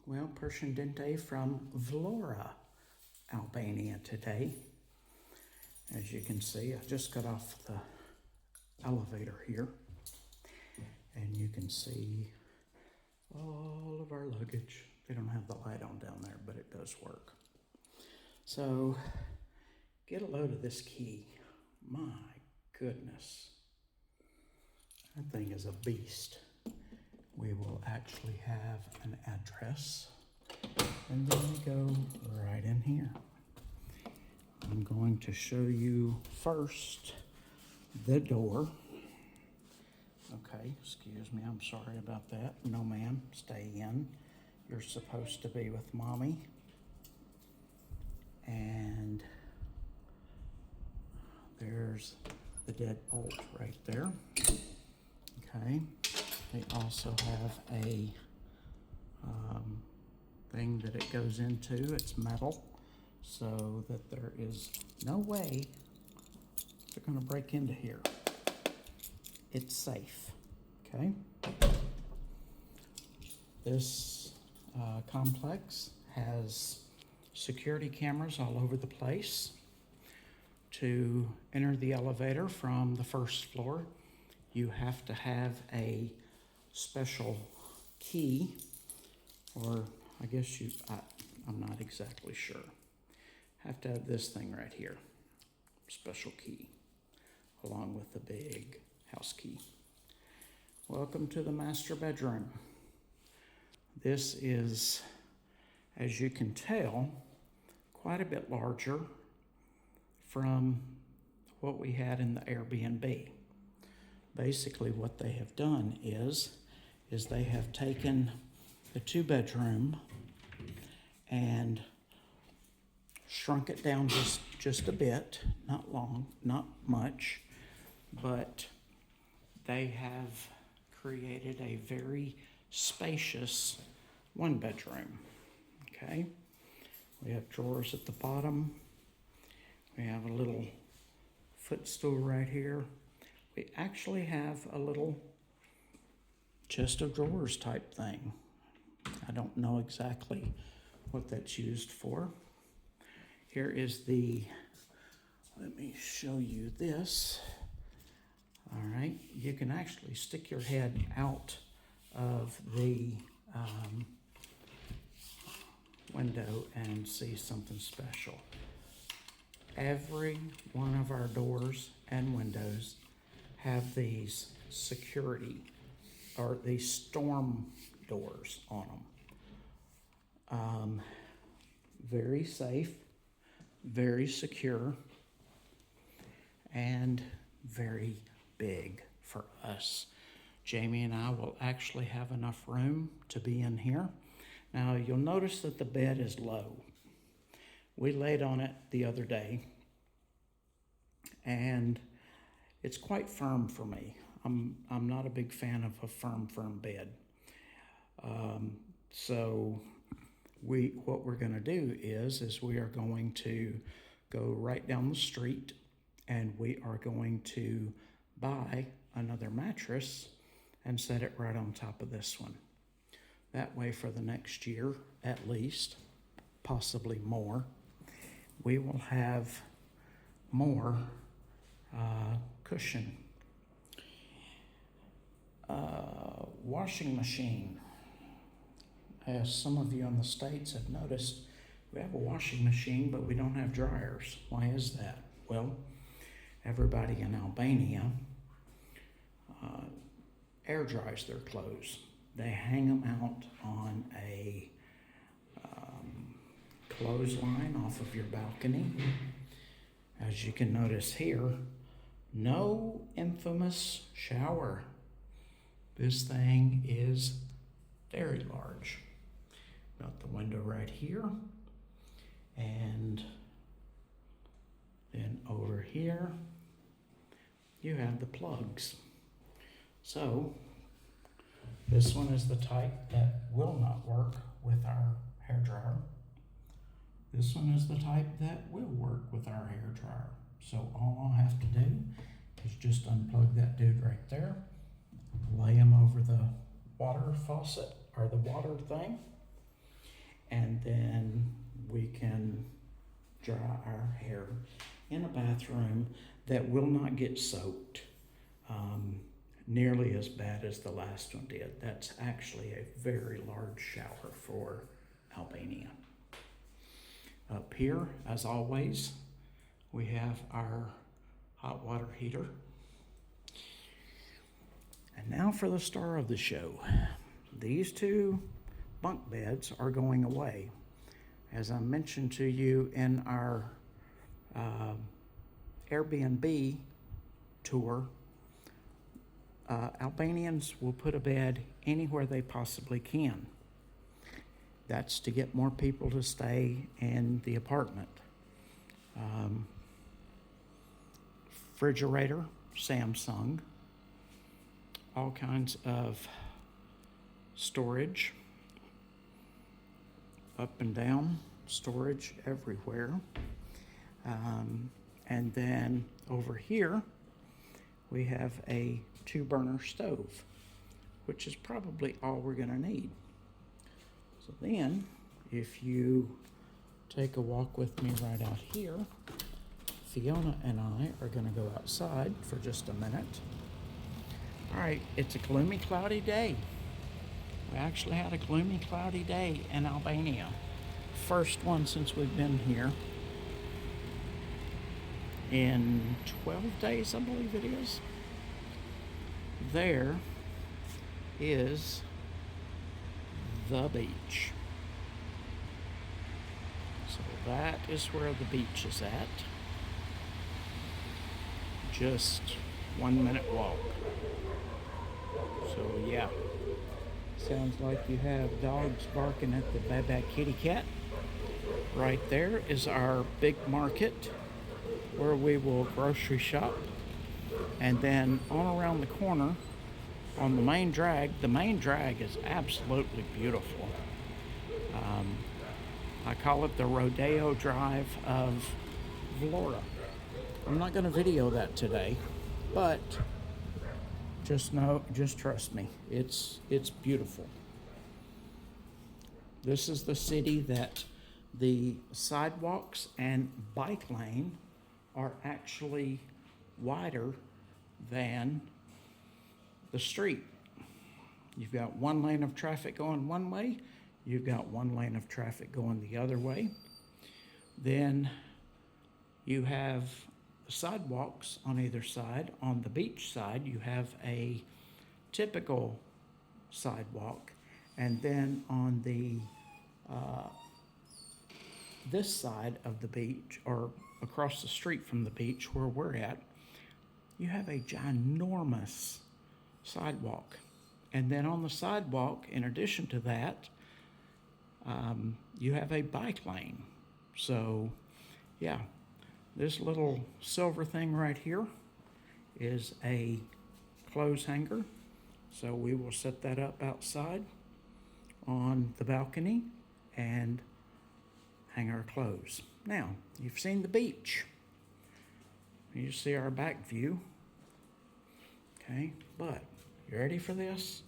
Well, Persian Dente from Vlore Albania today. As you can see, I just got off the elevator here, and you can see all of our luggage. They don't have the light on down there, but it does work. So, get a load of this key. My goodness. That thing is a beast. We will actually have an address, and then we go right in here. I'm going to show you first the door. Okay, excuse me, I'm sorry about that. No ma'am, stay in. You're supposed to be with mommy. And there's the deadbolt right there. Okay, they also have a thing that it goes into. It's metal, so that there is no way they're gonna break into here. It's safe, okay? This complex has security cameras all over the place. To enter the elevator from the first floor, you have to have a special key, or I guess I'm not exactly sure. Have to have this thing right here, special key, along with the big house key. Welcome to the master bedroom. This is, as you can tell, quite a bit larger from what we had in the Airbnb. Basically what they have done is they have taken the 2-bedroom and shrunk it down just a bit, not long, not much, but they have created a very spacious 1-bedroom, okay? We have drawers at the bottom. We have a little footstool right here. We actually have a little chest of drawers type thing. I don't know exactly what that's used for. Here is let me show you this. All right, you can actually stick your head out of the window and see something special. Every one of our doors and windows have these security or these storm doors on them. Very safe, very secure, and very big for us. Jamie and I will actually have enough room to be in here. Now you'll notice that the bed is low. We laid on it the other day, and it's quite firm for me. I'm not a big fan of a firm bed. So what we're gonna do is we are going to go right down the street, and we are going to buy another mattress and set it right on top of this one. That way for the next year, at least, possibly more, we will have more cushion. Washing machine. As some of you in the States have noticed, we have a washing machine, but we don't have dryers. Why is that? Well, everybody in Albania air dries their clothes. They hang them out on a clothesline off of your balcony. As you can notice here, no infamous shower. This thing is very large. Got the window right here, and then over here you have the plugs. So this one is the type that will not work with our hairdryer. This one is the type that will work with our hairdryer. So all I'll have to do is just unplug that dude right there, lay him over the water faucet or the water thing, and then we can dry our hair in a bathroom that will not get soaked nearly as bad as the last one did. That's actually a very large shower for Albania. Up here, as always, we have our hot water heater. And now for the star of the show. These two bunk beds are going away. As I mentioned to you in our Airbnb tour, Albanians will put a bed anywhere they possibly can. That's to get more people to stay in the apartment. Refrigerator, Samsung, all kinds of storage, up and down storage everywhere. And then over here, we have a 2-burner stove, which is probably all we're gonna need. So then, if you take a walk with me right out here, Fiona and I are gonna go outside for just a minute. All right, it's a gloomy, cloudy day. We actually had a gloomy, cloudy day in Albania. First one since we've been here in 12 days, I believe it is. There is the beach. So that is where the beach is at. Just 1-minute walk. So yeah, sounds like you have dogs barking at the Baba kitty cat. Right there is our big market where we will grocery shop. And then on around the corner on the main drag is absolutely beautiful. I call it the Rodeo Drive of Vlore. I'm not going to video that today, but just trust me, it's beautiful. This is the city that the sidewalks and bike lane are actually wider than the street. You've got 1 lane of traffic going one way, you've got 1 lane of traffic going the other way. Then you have sidewalks on either side. On the beach side, you have a typical sidewalk, and then on the this side of the beach, or across the street from the beach where we're at, you have a ginormous sidewalk. And then on the sidewalk, in addition to that, you have a bike lane. So yeah, this little silver thing right here is a clothes hanger. So we will set that up outside on the balcony and hang our clothes. Now, you've seen the beach. You see our back view. Okay, but you ready for this?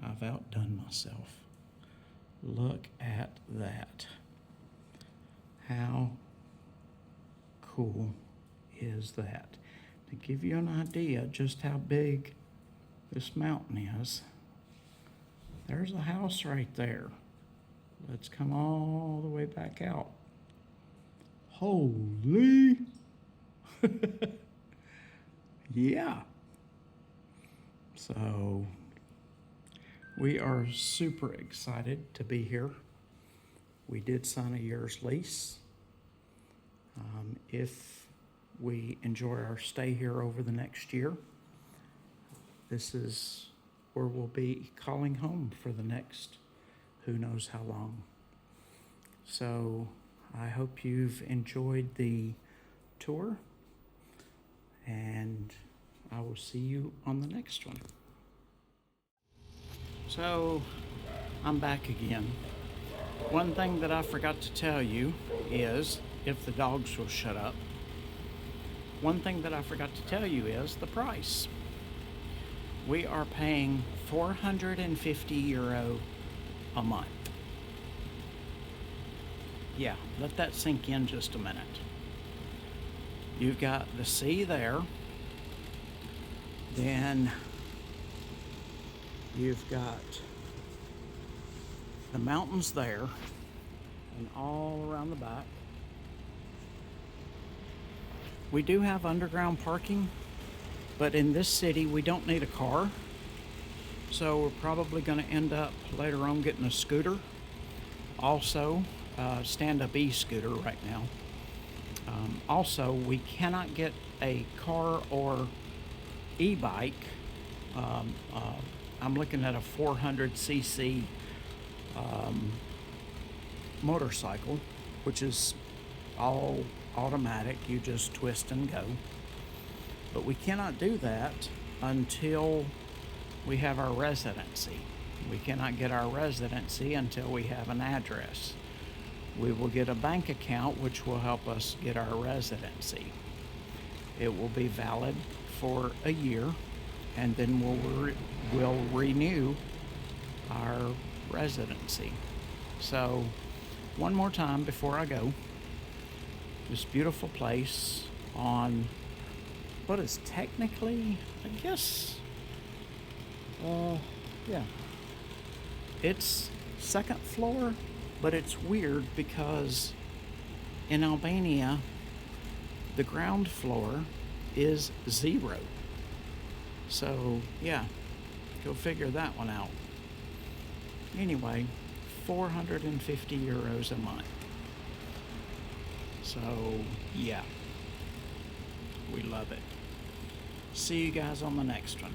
I've outdone myself. Look at that. How cool is that? To give you an idea just how big this mountain is, there's a house right there. Let's come all the way back out. Holy! Yeah. So we are super excited to be here. We did sign a year's lease. If we enjoy our stay here over the next year, this is where we'll be calling home for the next who knows how long. So I hope you've enjoyed the tour, and I will see you on the next one. So I'm back again. One thing that I forgot to tell you is, if the dogs will shut up, one thing that I forgot to tell you is the price. We are paying €450 a month. Yeah, let that sink in just a minute. You've got the sea there. Then you've got the mountains there and all around the back. We do have underground parking, but in this city we don't need a car. So we're probably going to end up later on getting a scooter. Also, stand-up e-scooter right now. Also, we cannot get a car or e-bike. I'm looking at a 400cc motorcycle, which is all automatic. You just twist and go. But we cannot do that until we have our residency. We cannot get our residency until we have an address. We will get a bank account which will help us get our residency. It will be valid for a year, and then we'll renew our residency. So one more time before I go, this beautiful place on what is technically, I guess, yeah, it's second floor, but it's weird because in Albania the ground floor is 0. So yeah, go figure that one out. Anyway, 450 euros a month. So yeah, we love it. See you guys on the next one.